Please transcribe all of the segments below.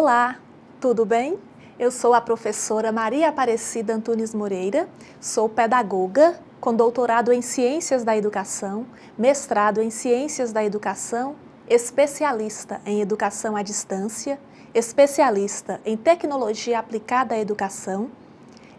Olá, tudo bem? Eu sou a professora Maria Aparecida Antunes Moreira, sou pedagoga com doutorado em Ciências da Educação, mestrado em Ciências da Educação, especialista em Educação à Distância, especialista em Tecnologia Aplicada à Educação,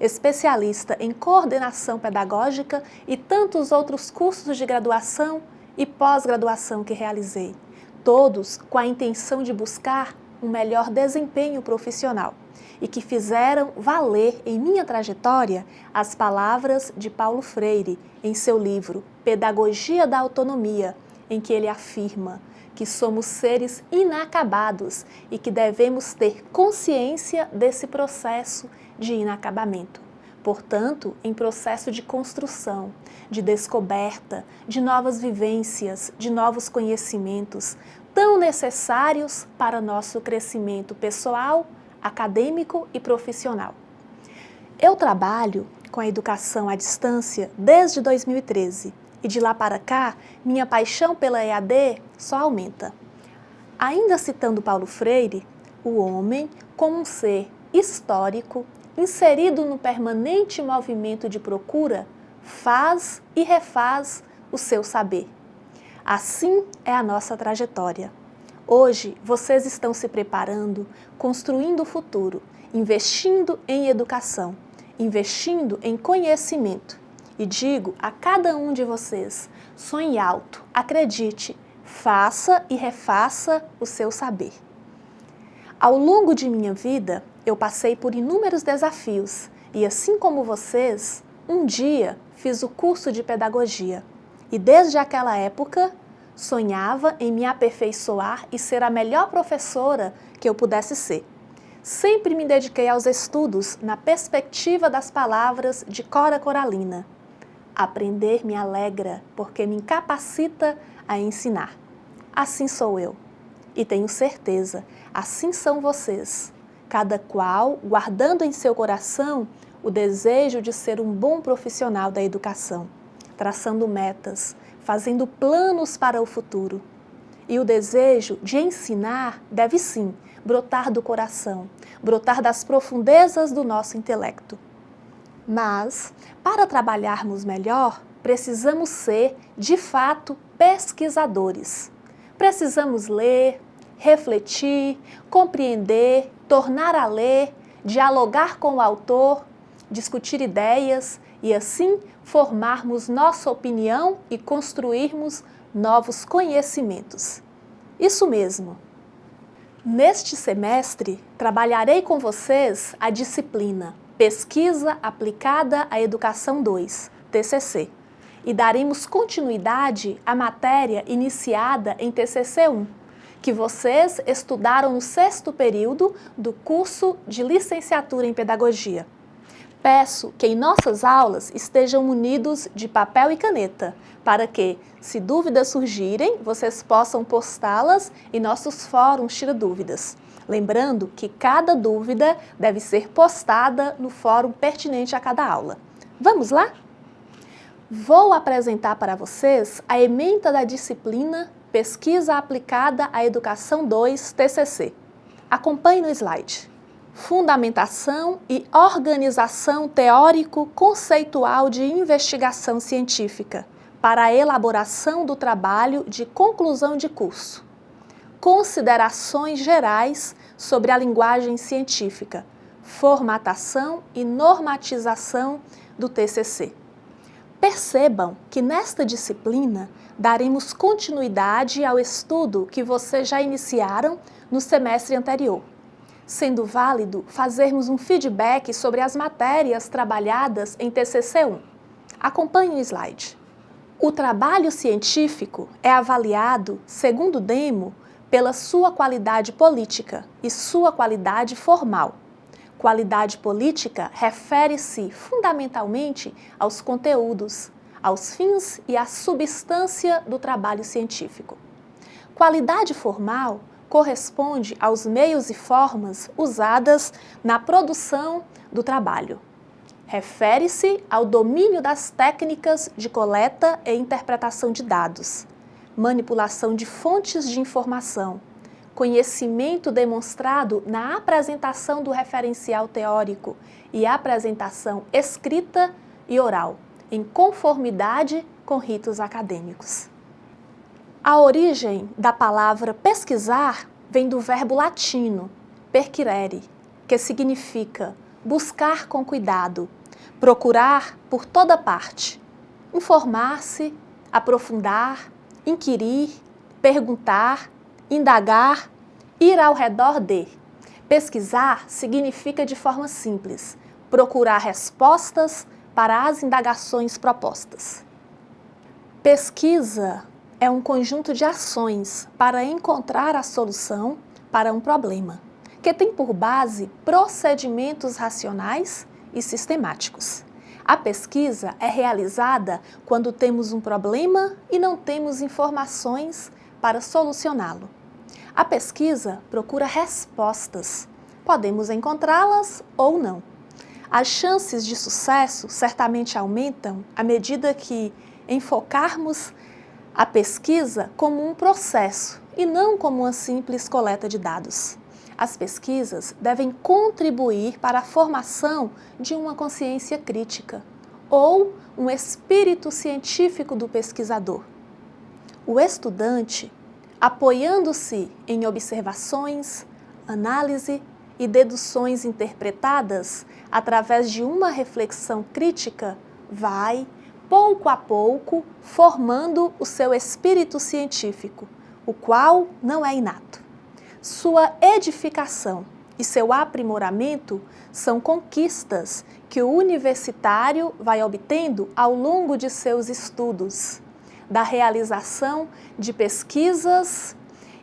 especialista em Coordenação Pedagógica e tantos outros cursos de graduação e pós-graduação que realizei, todos com a intenção de buscar um melhor desempenho profissional e que fizeram valer em minha trajetória as palavras de Paulo Freire em seu livro Pedagogia da Autonomia, em que ele afirma que somos seres inacabados e que devemos ter consciência desse processo de inacabamento. Portanto, em processo de construção, de descoberta, de novas vivências, de novos conhecimentos, tão necessários para nosso crescimento pessoal, acadêmico e profissional. Eu trabalho com a educação à distância desde 2013 e de lá para cá, minha paixão pela EAD só aumenta. Ainda citando Paulo Freire, o homem, como um ser histórico, inserido no permanente movimento de procura, faz e refaz o seu saber. Assim é a nossa trajetória. Hoje, vocês estão se preparando, construindo o futuro, investindo em educação, investindo em conhecimento. E digo a cada um de vocês, sonhe alto, acredite, faça e refaça o seu saber. Ao longo de minha vida, eu passei por inúmeros desafios e, assim como vocês, um dia fiz o curso de pedagogia. E desde aquela época, sonhava em me aperfeiçoar e ser a melhor professora que eu pudesse ser. Sempre me dediquei aos estudos na perspectiva das palavras de Cora Coralina. Aprender me alegra, porque me capacita a ensinar. Assim sou eu. E tenho certeza, assim são vocês. Cada qual guardando em seu coração o desejo de ser um bom profissional da educação, traçando metas, fazendo planos para o futuro. E o desejo de ensinar deve sim brotar do coração, brotar das profundezas do nosso intelecto. Mas, para trabalharmos melhor, precisamos ser, de fato, pesquisadores. Precisamos ler, refletir, compreender, tornar a ler, dialogar com o autor, discutir ideias e, assim, formarmos nossa opinião e construirmos novos conhecimentos. Isso mesmo! Neste semestre, trabalharei com vocês a disciplina Pesquisa Aplicada à Educação 2, TCC, e daremos continuidade à matéria iniciada em TCC 1, que vocês estudaram no 6º período do curso de Licenciatura em Pedagogia. Peço que em nossas aulas estejam munidos de papel e caneta, para que, se dúvidas surgirem, vocês possam postá-las em nossos fóruns Tira Dúvidas. Lembrando que cada dúvida deve ser postada no fórum pertinente a cada aula. Vamos lá? Vou apresentar para vocês a ementa da disciplina Pesquisa Aplicada à Educação 2, TCC. Acompanhe no slide. Fundamentação e organização teórico-conceitual de investigação científica para a elaboração do trabalho de conclusão de curso. Considerações gerais sobre a linguagem científica, formatação e normatização do TCC. Percebam que nesta disciplina daremos continuidade ao estudo que vocês já iniciaram no semestre anterior, sendo válido fazermos um feedback sobre as matérias trabalhadas em TCC 1. Acompanhe o slide. O trabalho científico é avaliado, segundo o Demo, pela sua qualidade política e sua qualidade formal. Qualidade política refere-se fundamentalmente aos conteúdos, aos fins e à substância do trabalho científico. Qualidade formal corresponde aos meios e formas usadas na produção do trabalho. Refere-se ao domínio das técnicas de coleta e interpretação de dados, manipulação de fontes de informação, conhecimento demonstrado na apresentação do referencial teórico e apresentação escrita e oral, em conformidade com ritos acadêmicos. A origem da palavra pesquisar vem do verbo latino perquirere, que significa buscar com cuidado, procurar por toda parte, informar-se, aprofundar, inquirir, perguntar, indagar, ir ao redor de. Pesquisar significa de forma simples, procurar respostas para as indagações propostas. Pesquisa é um conjunto de ações para encontrar a solução para um problema, que tem por base procedimentos racionais e sistemáticos. A pesquisa é realizada quando temos um problema e não temos informações para solucioná-lo. A pesquisa procura respostas. Podemos encontrá-las ou não. As chances de sucesso certamente aumentam à medida que enfocarmos a pesquisa como um processo e não como uma simples coleta de dados. As pesquisas devem contribuir para a formação de uma consciência crítica ou um espírito científico do pesquisador. O estudante, apoiando-se em observações, análise e deduções interpretadas através de uma reflexão crítica, vai, pouco a pouco, formando o seu espírito científico, o qual não é inato. Sua edificação e seu aprimoramento são conquistas que o universitário vai obtendo ao longo de seus estudos, da realização de pesquisas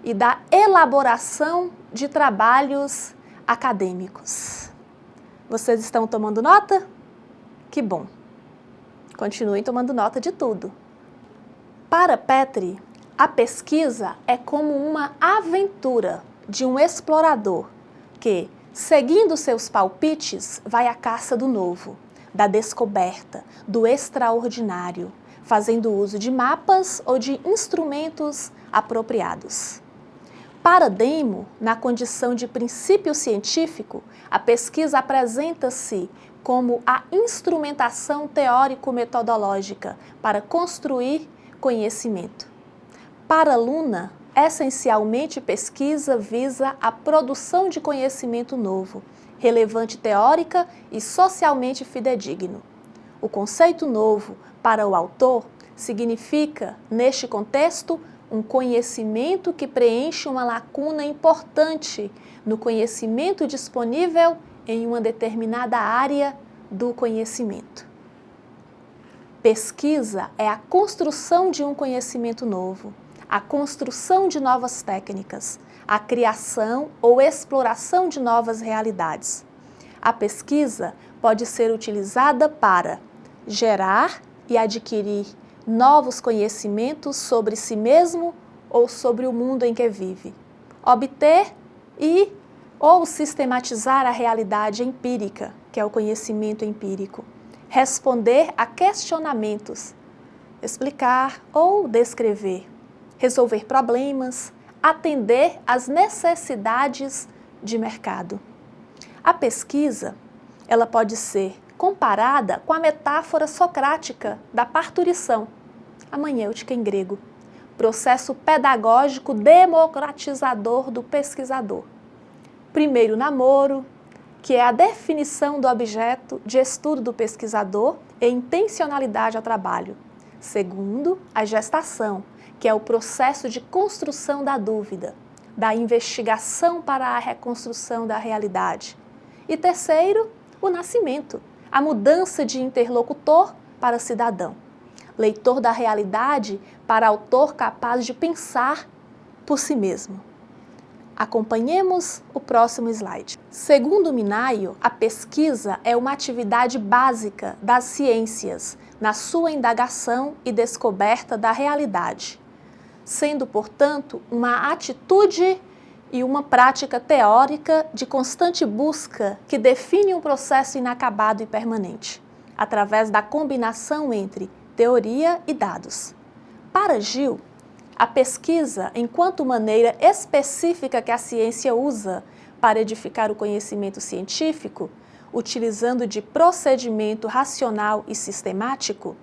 e da elaboração de trabalhos acadêmicos. Vocês estão tomando nota? Que bom! Continuem tomando nota de tudo. Para Petri, a pesquisa é como uma aventura de um explorador que, seguindo seus palpites, vai à caça do novo, da descoberta, do extraordinário, fazendo uso de mapas ou de instrumentos apropriados. Para Demo, na condição de princípio científico, a pesquisa apresenta-se como a instrumentação teórico-metodológica para construir conhecimento. Para Luna, essencialmente pesquisa visa a produção de conhecimento novo, relevante teórica e socialmente fidedigno. O conceito novo, para o autor, significa, neste contexto, um conhecimento que preenche uma lacuna importante no conhecimento disponível em uma determinada área do conhecimento. Pesquisa é a construção de um conhecimento novo, a construção de novas técnicas, a criação ou exploração de novas realidades. A pesquisa pode ser utilizada para gerar e adquirir novos conhecimentos sobre si mesmo ou sobre o mundo em que vive, obter ou sistematizar a realidade empírica, que é o conhecimento empírico, responder a questionamentos, explicar ou descrever, resolver problemas, atender às necessidades de mercado. A pesquisa, ela pode ser comparada com a metáfora socrática da parturição, a maiêutica em grego, processo pedagógico democratizador do pesquisador. Primeiro, namoro, que é a definição do objeto de estudo do pesquisador e intencionalidade ao trabalho. Segundo, a gestação, que é o processo de construção da dúvida, da investigação para a reconstrução da realidade. E terceiro, o nascimento, a mudança de interlocutor para cidadão, leitor da realidade para autor capaz de pensar por si mesmo. Acompanhemos o próximo slide. Segundo Minayo, a pesquisa é uma atividade básica das ciências na sua indagação e descoberta da realidade, sendo, portanto, uma atitude e uma prática teórica de constante busca que define um processo inacabado e permanente, através da combinação entre teoria e dados. Para Gil, A pesquisa, enquanto maneira específica que a ciência usa para edificar o conhecimento científico, utilizando de procedimento racional e sistemático,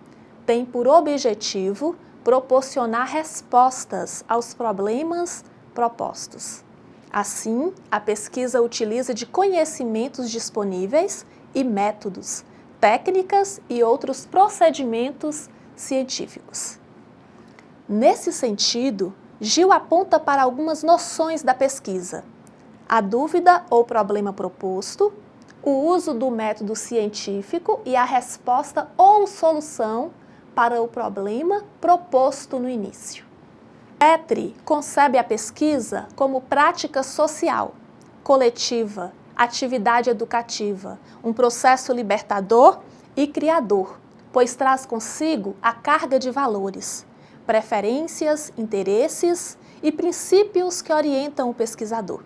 tem por objetivo proporcionar respostas aos problemas propostos. Assim, a pesquisa utiliza de conhecimentos disponíveis e métodos, técnicas e outros procedimentos científicos. Nesse sentido, Gil aponta para algumas noções da pesquisa: a dúvida ou problema proposto, o uso do método científico e a resposta ou solução para o problema proposto no início. Petri concebe a pesquisa como prática social, coletiva, atividade educativa, um processo libertador e criador, pois traz consigo a carga de valores, preferências, interesses e princípios que orientam o pesquisador.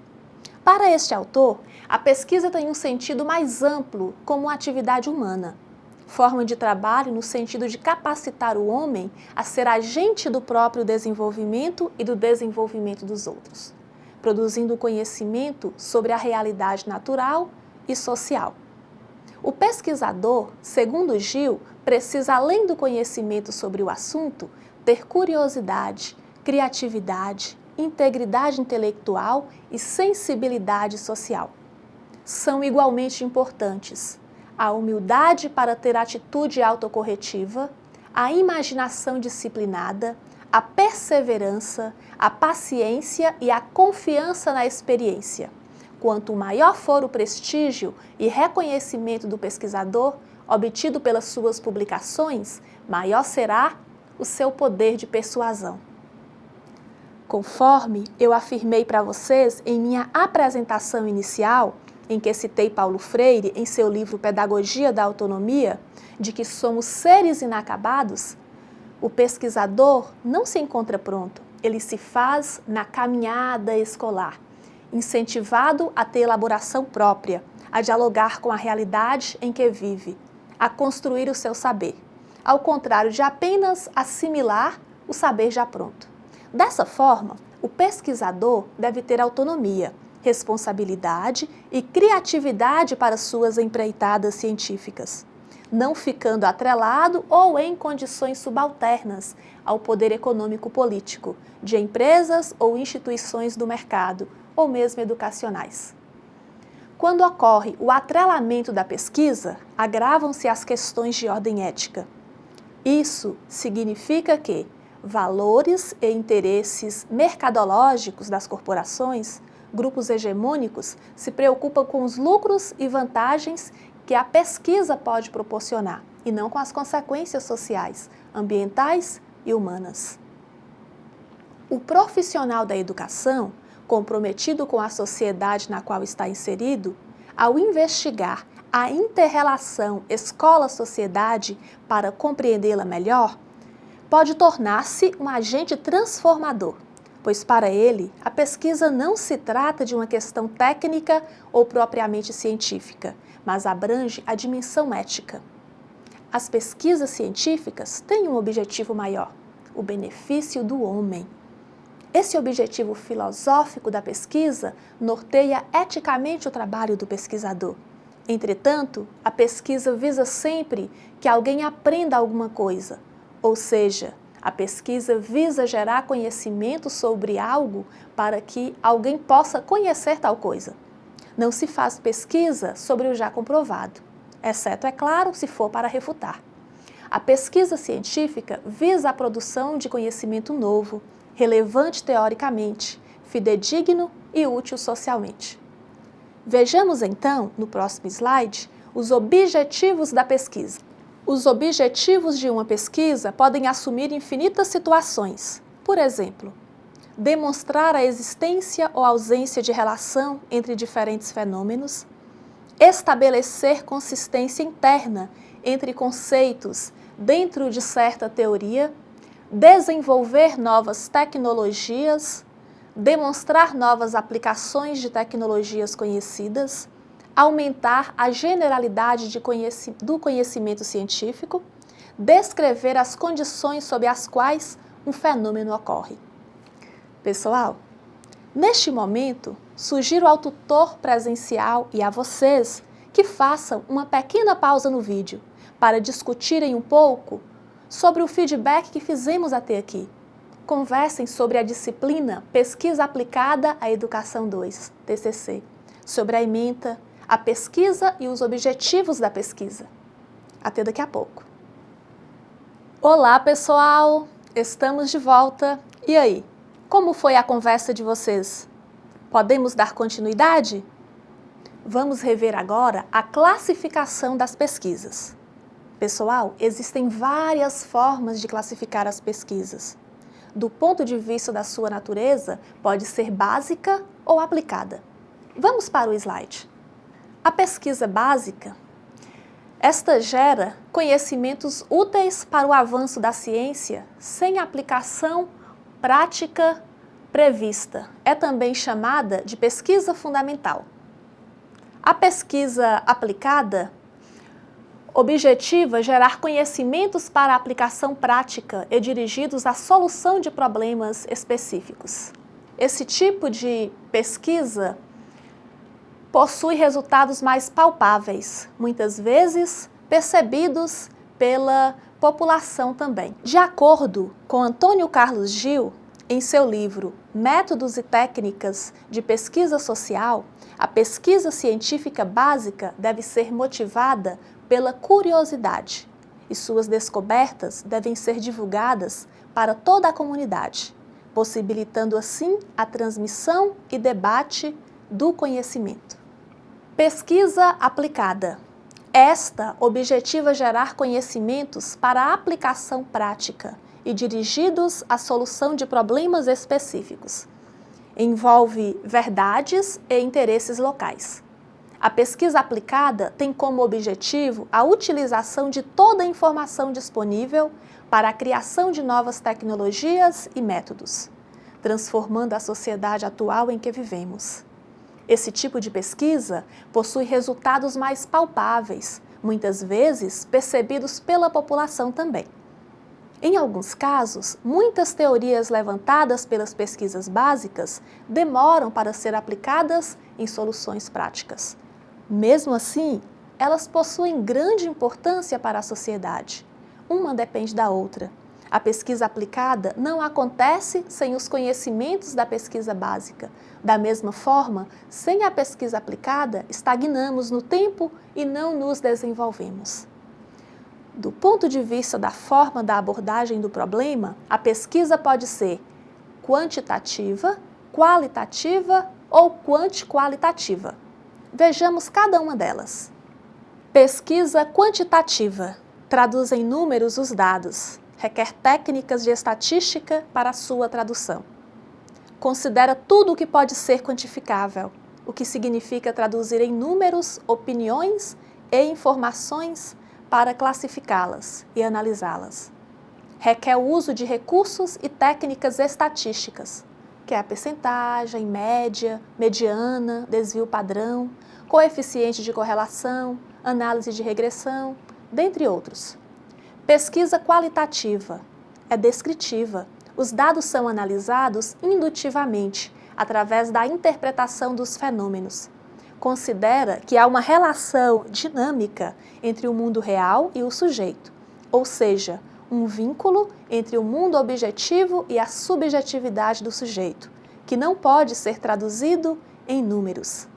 Para este autor, a pesquisa tem um sentido mais amplo como uma atividade humana, forma de trabalho no sentido de capacitar o homem a ser agente do próprio desenvolvimento e do desenvolvimento dos outros, produzindo conhecimento sobre a realidade natural e social. O pesquisador, segundo Gil, precisa, além do conhecimento sobre o assunto, ter curiosidade, criatividade, integridade intelectual e sensibilidade social. São igualmente importantes a humildade para ter atitude autocorretiva, a imaginação disciplinada, a perseverança, a paciência e a confiança na experiência. Quanto maior for o prestígio e reconhecimento do pesquisador obtido pelas suas publicações, maior será o seu poder de persuasão. Conforme eu afirmei para vocês em minha apresentação inicial, em que citei Paulo Freire em seu livro Pedagogia da Autonomia, de que somos seres inacabados, o pesquisador não se encontra pronto, ele se faz na caminhada escolar, incentivado a ter elaboração própria, a dialogar com a realidade em que vive, a construir o seu saber, ao contrário de apenas assimilar o saber já pronto. Dessa forma, o pesquisador deve ter autonomia, responsabilidade e criatividade para suas empreitadas científicas, não ficando atrelado ou em condições subalternas ao poder econômico-político de empresas ou instituições do mercado, ou mesmo educacionais. Quando ocorre o atrelamento da pesquisa, agravam-se as questões de ordem ética. Isso significa que valores e interesses mercadológicos das corporações, grupos hegemônicos, se preocupam com os lucros e vantagens que a pesquisa pode proporcionar, e não com as consequências sociais, ambientais e humanas. O profissional da educação, comprometido com a sociedade na qual está inserido, ao investigar a inter-relação escola-sociedade para compreendê-la melhor, pode tornar-se um agente transformador, pois para ele a pesquisa não se trata de uma questão técnica ou propriamente científica, mas abrange a dimensão ética. As pesquisas científicas têm um objetivo maior, o benefício do homem. Esse objetivo filosófico da pesquisa norteia eticamente o trabalho do pesquisador. Entretanto, a pesquisa visa sempre que alguém aprenda alguma coisa, ou seja, a pesquisa visa gerar conhecimento sobre algo para que alguém possa conhecer tal coisa. Não se faz pesquisa sobre o já comprovado, exceto, é claro, se for para refutar. A pesquisa científica visa a produção de conhecimento novo, relevante teoricamente, fidedigno e útil socialmente. Vejamos então, no próximo slide, os objetivos da pesquisa. Os objetivos de uma pesquisa podem assumir infinitas situações. Por exemplo, demonstrar a existência ou ausência de relação entre diferentes fenômenos, estabelecer consistência interna entre conceitos dentro de certa teoria, desenvolver novas tecnologias, demonstrar novas aplicações de tecnologias conhecidas, aumentar a generalidade do conhecimento científico, descrever as condições sob as quais um fenômeno ocorre. Pessoal, neste momento, sugiro ao tutor presencial e a vocês que façam uma pequena pausa no vídeo para discutirem um pouco sobre o feedback que fizemos até aqui. Conversem sobre a disciplina Pesquisa Aplicada à Educação 2, TCC, sobre a ementa, a pesquisa e os objetivos da pesquisa. Até daqui a pouco. Olá, pessoal! Estamos de volta. E aí? Como foi a conversa de vocês? Podemos dar continuidade? Vamos rever agora a classificação das pesquisas. Pessoal, existem várias formas de classificar as pesquisas. Do ponto de vista da sua natureza, pode ser básica ou aplicada. Vamos para o slide. A pesquisa básica, esta gera conhecimentos úteis para o avanço da ciência sem aplicação prática prevista. É também chamada de pesquisa fundamental. A pesquisa aplicada objetiva gerar conhecimentos para aplicação prática e dirigidos à solução de problemas específicos. Esse tipo de pesquisa possui resultados mais palpáveis, muitas vezes percebidos pela população também. De acordo com Antônio Carlos Gil, em seu livro Métodos e Técnicas de Pesquisa Social, a pesquisa científica básica deve ser motivada pela curiosidade e suas descobertas devem ser divulgadas para toda a comunidade, possibilitando assim a transmissão e debate do conhecimento. Pesquisa aplicada. Esta objetiva gerar conhecimentos para a aplicação prática e dirigidos à solução de problemas específicos. Envolve verdades e interesses locais. A pesquisa aplicada tem como objetivo a utilização de toda a informação disponível para a criação de novas tecnologias e métodos, transformando a sociedade atual em que vivemos. Esse tipo de pesquisa possui resultados mais palpáveis, muitas vezes percebidos pela população também. Em alguns casos, muitas teorias levantadas pelas pesquisas básicas demoram para ser aplicadas em soluções práticas. Mesmo assim, elas possuem grande importância para a sociedade. Uma depende da outra. A pesquisa aplicada não acontece sem os conhecimentos da pesquisa básica. Da mesma forma, sem a pesquisa aplicada, estagnamos no tempo e não nos desenvolvemos. Do ponto de vista da forma da abordagem do problema, a pesquisa pode ser quantitativa, qualitativa ou quanti-qualitativa. Vejamos cada uma delas. Pesquisa quantitativa. Traduz em números os dados. Requer técnicas de estatística para a sua tradução. Considera tudo o que pode ser quantificável, o que significa traduzir em números, opiniões e informações para classificá-las e analisá-las. Requer o uso de recursos e técnicas estatísticas, que é a percentagem, média, mediana, desvio padrão, coeficiente de correlação, análise de regressão, dentre outros. Pesquisa qualitativa é descritiva. Os dados são analisados indutivamente, através da interpretação dos fenômenos. Considera que há uma relação dinâmica entre o mundo real e o sujeito, ou seja, um vínculo entre o mundo objetivo e a subjetividade do sujeito, que não pode ser traduzido em números.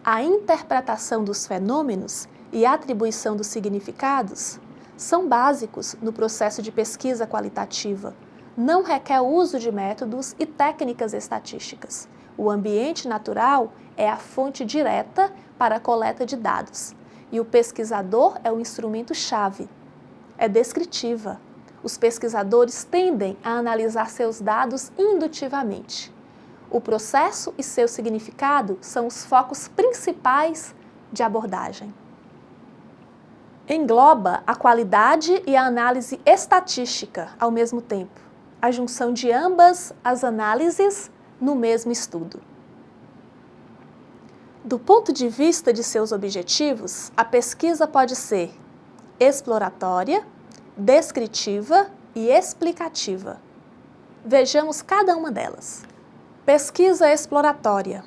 A interpretação dos fenômenos e a atribuição dos significados são básicos no processo de pesquisa qualitativa. Não requer o uso de métodos e técnicas estatísticas. O ambiente natural é a fonte direta para a coleta de dados, e o pesquisador é o instrumento-chave. É descritiva. Os pesquisadores tendem a analisar seus dados indutivamente. O processo e seu significado são os focos principais de abordagem. Engloba a qualidade e a análise estatística ao mesmo tempo, a junção de ambas as análises no mesmo estudo. Do ponto de vista de seus objetivos, a pesquisa pode ser exploratória, descritiva e explicativa. Vejamos cada uma delas. Pesquisa exploratória.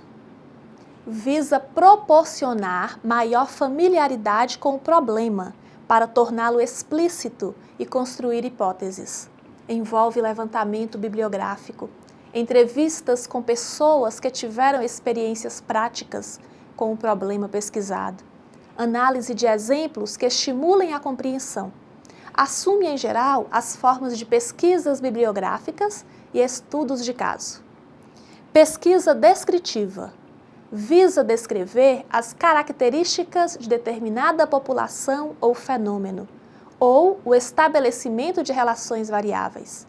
Visa proporcionar maior familiaridade com o problema, para torná-lo explícito e construir hipóteses. Envolve levantamento bibliográfico, entrevistas com pessoas que tiveram experiências práticas com o problema pesquisado, análise de exemplos que estimulem a compreensão. Assume, em geral, as formas de pesquisas bibliográficas e estudos de caso. Pesquisa descritiva. Visa descrever as características de determinada população ou fenômeno, ou o estabelecimento de relações variáveis.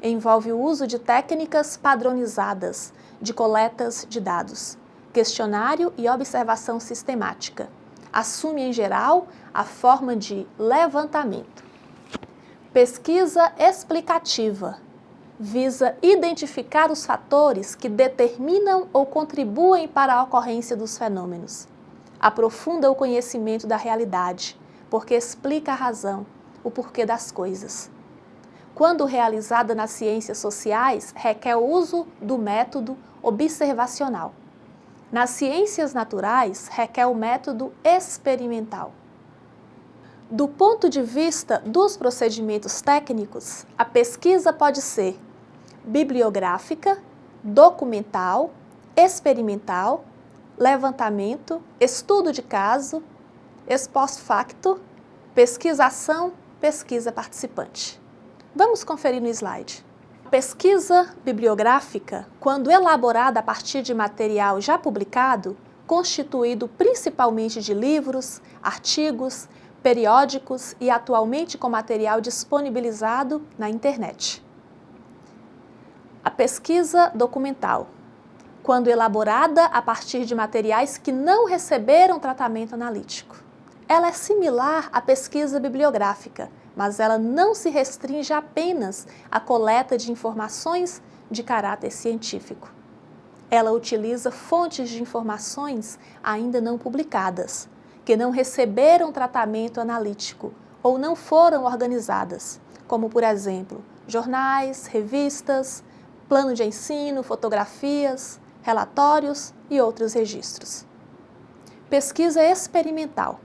Envolve o uso de técnicas padronizadas de coletas de dados, questionário e observação sistemática. Assume, em geral, a forma de levantamento. Pesquisa explicativa. Visa identificar os fatores que determinam ou contribuem para a ocorrência dos fenômenos. Aprofunda o conhecimento da realidade, porque explica a razão, o porquê das coisas. Quando realizada nas ciências sociais, requer o uso do método observacional. Nas ciências naturais, requer o método experimental. Do ponto de vista dos procedimentos técnicos, a pesquisa pode ser bibliográfica, documental, experimental, levantamento, estudo de caso, ex post facto, pesquisação, pesquisa participante. Vamos conferir no slide. A pesquisa bibliográfica, quando elaborada a partir de material já publicado, constituído principalmente de livros, artigos, periódicos e atualmente com material disponibilizado na internet. A pesquisa documental, quando elaborada a partir de materiais que não receberam tratamento analítico. Ela é similar à pesquisa bibliográfica, mas ela não se restringe apenas à coleta de informações de caráter científico. Ela utiliza fontes de informações ainda não publicadas, que não receberam tratamento analítico ou não foram organizadas, como, por exemplo, jornais, revistas, plano de ensino, fotografias, relatórios e outros registros. Pesquisa experimental.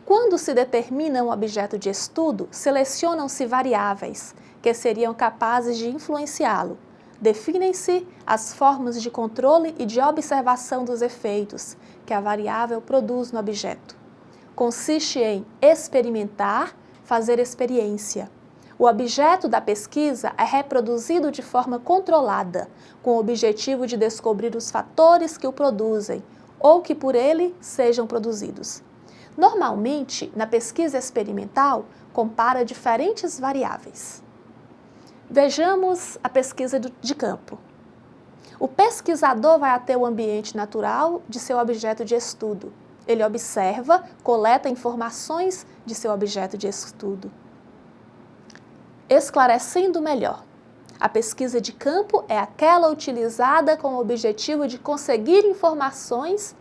Quando se determina um objeto de estudo, selecionam-se variáveis que seriam capazes de influenciá-lo. Definem-se as formas de controle e de observação dos efeitos que a variável produz no objeto. Consiste em experimentar, fazer experiência. O objeto da pesquisa é reproduzido de forma controlada, com o objetivo de descobrir os fatores que o produzem ou que por ele sejam produzidos. Normalmente, na pesquisa experimental, compara diferentes variáveis. Vejamos a pesquisa de campo. O pesquisador vai até o ambiente natural de seu objeto de estudo. Ele observa, coleta informações de seu objeto de estudo. Esclarecendo melhor. A pesquisa de campo é aquela utilizada com o objetivo de conseguir informações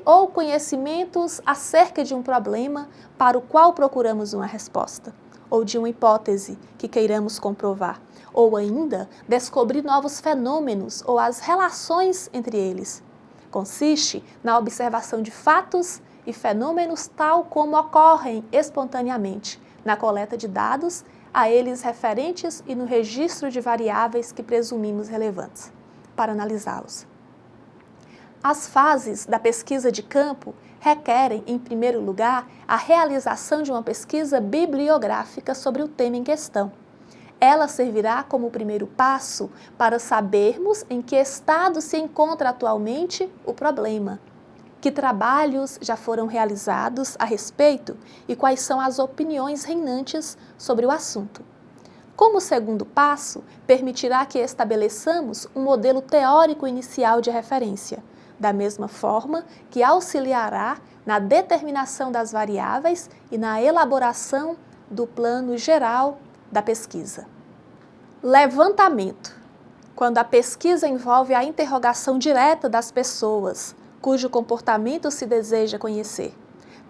ou conhecimentos acerca de um problema para o qual procuramos uma resposta, ou de uma hipótese que queiramos comprovar, ou ainda descobrir novos fenômenos ou as relações entre eles. Consiste na observação de fatos e fenômenos tal como ocorrem espontaneamente, na coleta de dados a eles referentes e no registro de variáveis que presumimos relevantes, para analisá-los. As fases da pesquisa de campo requerem, em primeiro lugar, a realização de uma pesquisa bibliográfica sobre o tema em questão. Ela servirá como primeiro passo para sabermos em que estado se encontra atualmente o problema, que trabalhos já foram realizados a respeito e quais são as opiniões reinantes sobre o assunto. Como segundo passo, permitirá que estabeleçamos um modelo teórico inicial de referência, da mesma forma que auxiliará na determinação das variáveis e na elaboração do plano geral da pesquisa. Levantamento. Quando a pesquisa envolve a interrogação direta das pessoas, cujo comportamento se deseja conhecer.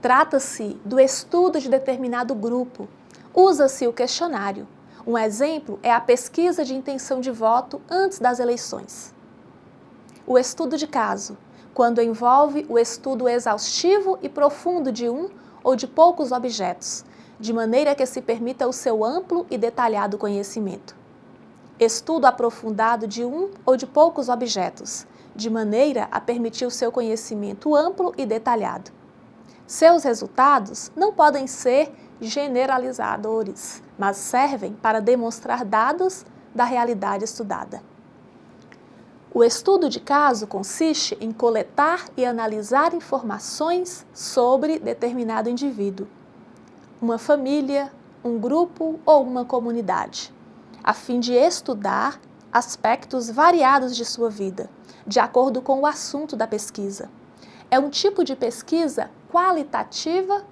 Trata-se do estudo de determinado grupo. Usa-se o questionário. Um exemplo é a pesquisa de intenção de voto antes das eleições. O estudo de caso, quando envolve o estudo exaustivo e profundo de um ou de poucos objetos, de maneira que se permita o seu amplo e detalhado conhecimento. Estudo aprofundado de um ou de poucos objetos, de maneira a permitir o seu conhecimento amplo e detalhado. Seus resultados não podem ser generalizadores, mas servem para demonstrar dados da realidade estudada. O estudo de caso consiste em coletar e analisar informações sobre determinado indivíduo, uma família, um grupo ou uma comunidade, a fim de estudar aspectos variados de sua vida, de acordo com o assunto da pesquisa. É um tipo de pesquisa qualitativa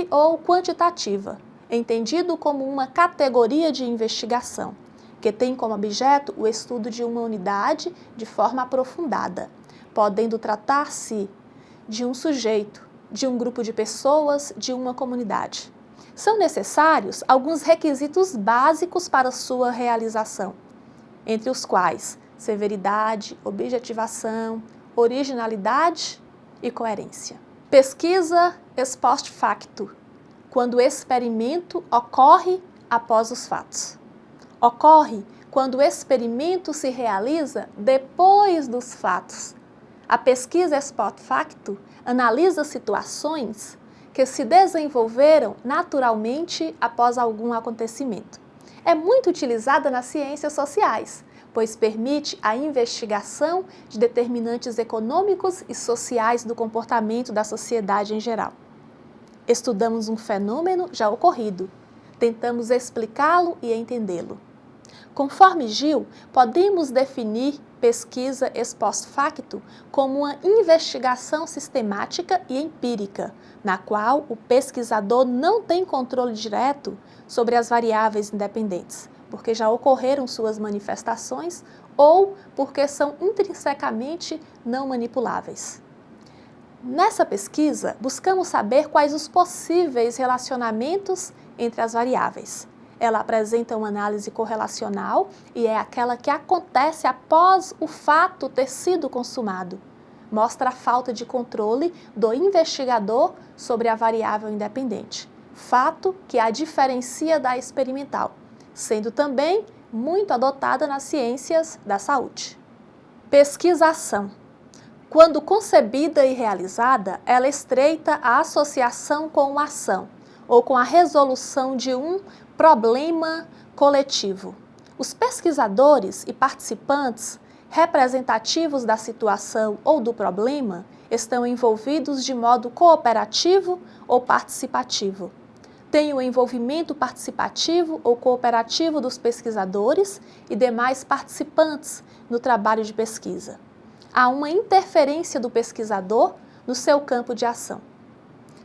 ou quantitativa, entendido como uma categoria de investigação, que tem como objeto o estudo de uma unidade de forma aprofundada, podendo tratar-se de um sujeito, de um grupo de pessoas, de uma comunidade. São necessários alguns requisitos básicos para sua realização, entre os quais severidade, objetivação, originalidade e coerência. Pesquisa ex post facto, quando o experimento ocorre após os fatos. Ocorre quando o experimento se realiza depois dos fatos. A pesquisa ex post facto analisa situações que se desenvolveram naturalmente após algum acontecimento. É muito utilizada nas ciências sociais, pois permite a investigação de determinantes econômicos e sociais do comportamento da sociedade em geral. Estudamos um fenômeno já ocorrido, tentamos explicá-lo e entendê-lo. Conforme Gil, podemos definir pesquisa ex post facto como uma investigação sistemática e empírica, na qual o pesquisador não tem controle direto sobre as variáveis independentes, porque já ocorreram suas manifestações ou porque são intrinsecamente não manipuláveis. Nessa pesquisa, buscamos saber quais os possíveis relacionamentos entre as variáveis. Ela apresenta uma análise correlacional e é aquela que acontece após o fato ter sido consumado. Mostra a falta de controle do investigador sobre a variável independente, fato que a diferencia da experimental, sendo também muito adotada nas ciências da saúde. Pesquisação. Quando concebida e realizada, ela estreita a associação com uma ação ou com a resolução de um problema coletivo. Os pesquisadores e participantes representativos da situação ou do problema estão envolvidos de modo cooperativo ou participativo. Tem o envolvimento participativo ou cooperativo dos pesquisadores e demais participantes no trabalho de pesquisa. Há uma interferência do pesquisador no seu campo de ação.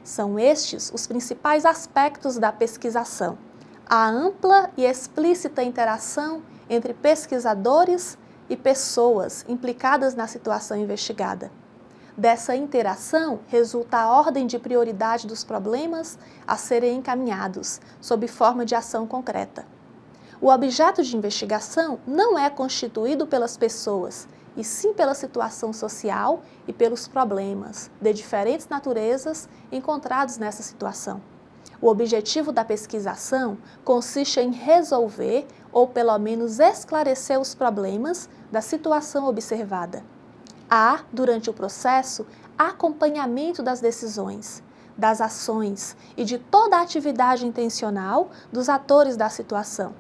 São estes os principais aspectos da pesquisação: a ampla e explícita interação entre pesquisadores e pessoas implicadas na situação investigada. Dessa interação resulta a ordem de prioridade dos problemas a serem encaminhados, sob forma de ação concreta. O objeto de investigação não é constituído pelas pessoas, e sim pela situação social e pelos problemas de diferentes naturezas encontrados nessa situação. O objetivo da pesquisação consiste em resolver ou pelo menos esclarecer os problemas da situação observada. Há, durante o processo, acompanhamento das decisões, das ações e de toda a atividade intencional dos atores da situação.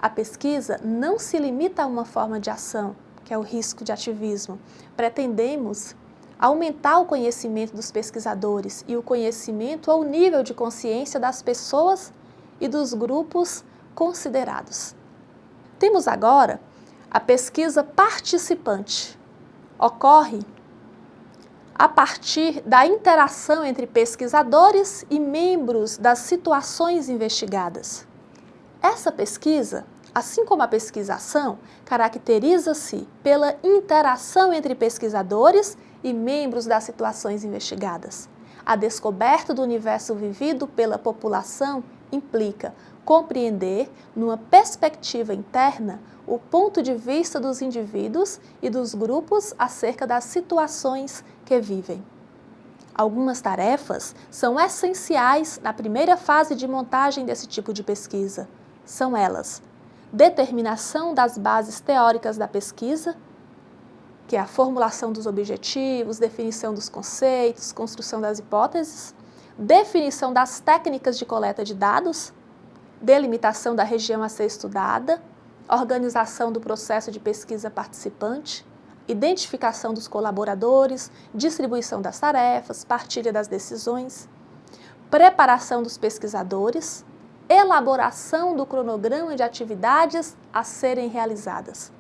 A pesquisa não se limita a uma forma de ação, que é o risco de ativismo. Pretendemos aumentar o conhecimento dos pesquisadores e o conhecimento ao nível de consciência das pessoas e dos grupos considerados. Temos agora a pesquisa participante. Ocorre a partir da interação entre pesquisadores e membros das situações investigadas. Essa pesquisa, assim como a pesquisação, caracteriza-se pela interação entre pesquisadores e membros das situações investigadas. A descoberta do universo vivido pela população implica compreender, numa perspectiva interna, o ponto de vista dos indivíduos e dos grupos acerca das situações que vivem. Algumas tarefas são essenciais na primeira fase de montagem desse tipo de pesquisa. São elas: determinação das bases teóricas da pesquisa, que é a formulação dos objetivos, definição dos conceitos, construção das hipóteses, definição das técnicas de coleta de dados, delimitação da região a ser estudada, organização do processo de pesquisa participante, identificação dos colaboradores, distribuição das tarefas, partilha das decisões, preparação dos pesquisadores, elaboração do cronograma de atividades a serem realizadas.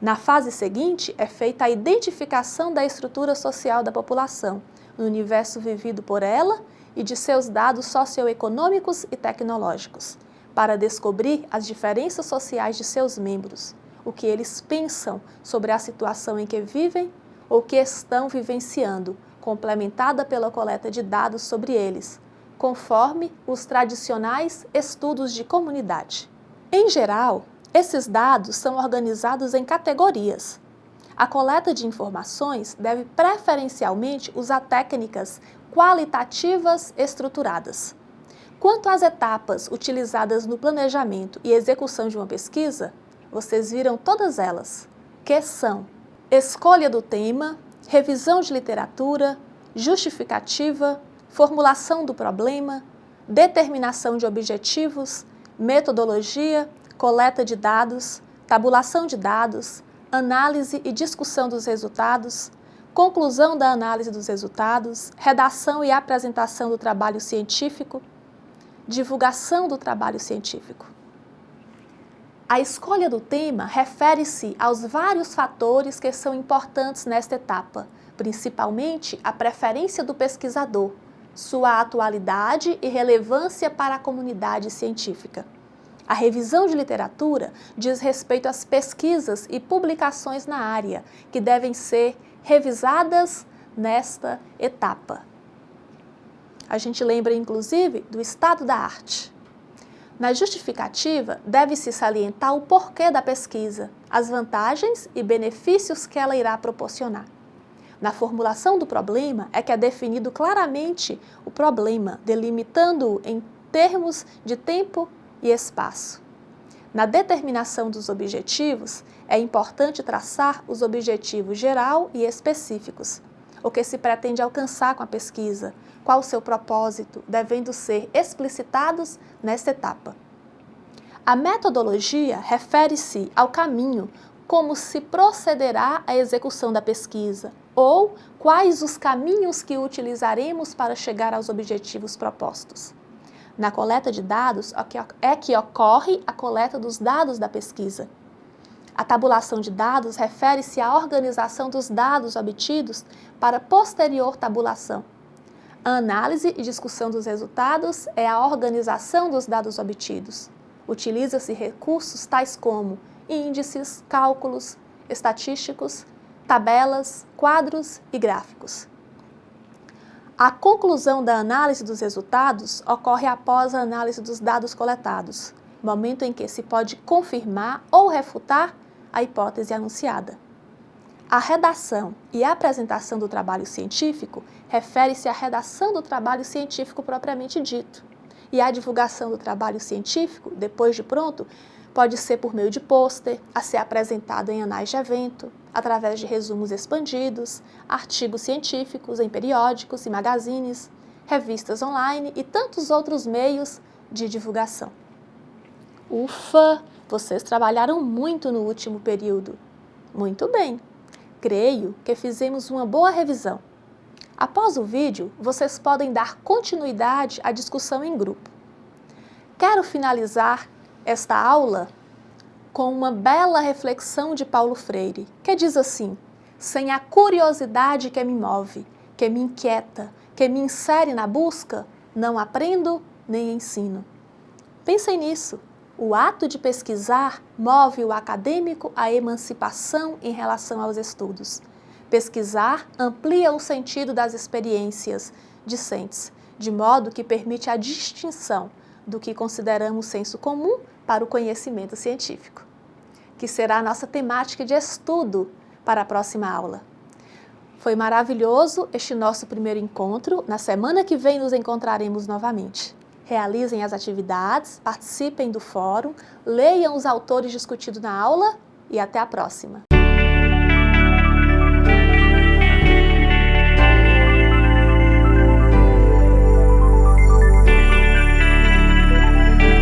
Na fase seguinte, é feita a identificação da estrutura social da população, no universo vivido por ela e de seus dados socioeconômicos e tecnológicos, para descobrir as diferenças sociais de seus membros, o que eles pensam sobre a situação em que vivem ou que estão vivenciando, complementada pela coleta de dados sobre eles, conforme os tradicionais estudos de comunidade. Em geral, esses dados são organizados em categorias. A coleta de informações deve preferencialmente usar técnicas qualitativas estruturadas. Quanto às etapas utilizadas no planejamento e execução de uma pesquisa, vocês viram todas elas, que são escolha do tema, revisão de literatura, justificativa, formulação do problema, determinação de objetivos, metodologia, coleta de dados, tabulação de dados, análise e discussão dos resultados, conclusão da análise dos resultados, redação e apresentação do trabalho científico, divulgação do trabalho científico. A escolha do tema refere-se aos vários fatores que são importantes nesta etapa, principalmente a preferência do pesquisador, sua atualidade e relevância para a comunidade científica. A revisão de literatura diz respeito às pesquisas e publicações na área, que devem ser revisadas nesta etapa. A gente lembra, inclusive, do estado da arte. Na justificativa, deve-se salientar o porquê da pesquisa, as vantagens e benefícios que ela irá proporcionar. Na formulação do problema é que é definido claramente o problema, delimitando-o em termos de tempo e espaço. Na determinação dos objetivos, é importante traçar os objetivos geral e específicos, o que se pretende alcançar com a pesquisa, qual o seu propósito, devendo ser explicitados nesta etapa. A metodologia refere-se ao caminho, como se procederá à execução da pesquisa, ou quais os caminhos que utilizaremos para chegar aos objetivos propostos. Na coleta de dados é que ocorre a coleta dos dados da pesquisa. A tabulação de dados refere-se à organização dos dados obtidos para posterior tabulação. A análise e discussão dos resultados é a organização dos dados obtidos. Utiliza-se recursos tais como índices, cálculos estatísticos, tabelas, quadros e gráficos. A conclusão da análise dos resultados ocorre após a análise dos dados coletados, momento em que se pode confirmar ou refutar a hipótese anunciada. A redação e a apresentação do trabalho científico refere-se à redação do trabalho científico propriamente dito, e a divulgação do trabalho científico, depois de pronto, pode ser por meio de pôster, a ser apresentado em anais de evento, através de resumos expandidos, artigos científicos em periódicos e magazines, revistas online e tantos outros meios de divulgação. Ufa! Vocês trabalharam muito no último período. Muito bem! Creio que fizemos uma boa revisão. Após o vídeo, vocês podem dar continuidade à discussão em grupo. Quero finalizar esta aula com uma bela reflexão de Paulo Freire, que diz assim: sem a curiosidade que me move, que me inquieta, que me insere na busca, não aprendo nem ensino. Pensem nisso. O ato de pesquisar move o acadêmico à emancipação em relação aos estudos. Pesquisar amplia o sentido das experiências discentes, de modo que permite a distinção do que consideramos senso comum para o conhecimento científico, que será a nossa temática de estudo para a próxima aula. Foi maravilhoso este nosso primeiro encontro. Na semana que vem nos encontraremos novamente. Realizem as atividades, participem do fórum, leiam os autores discutidos na aula e até a próxima!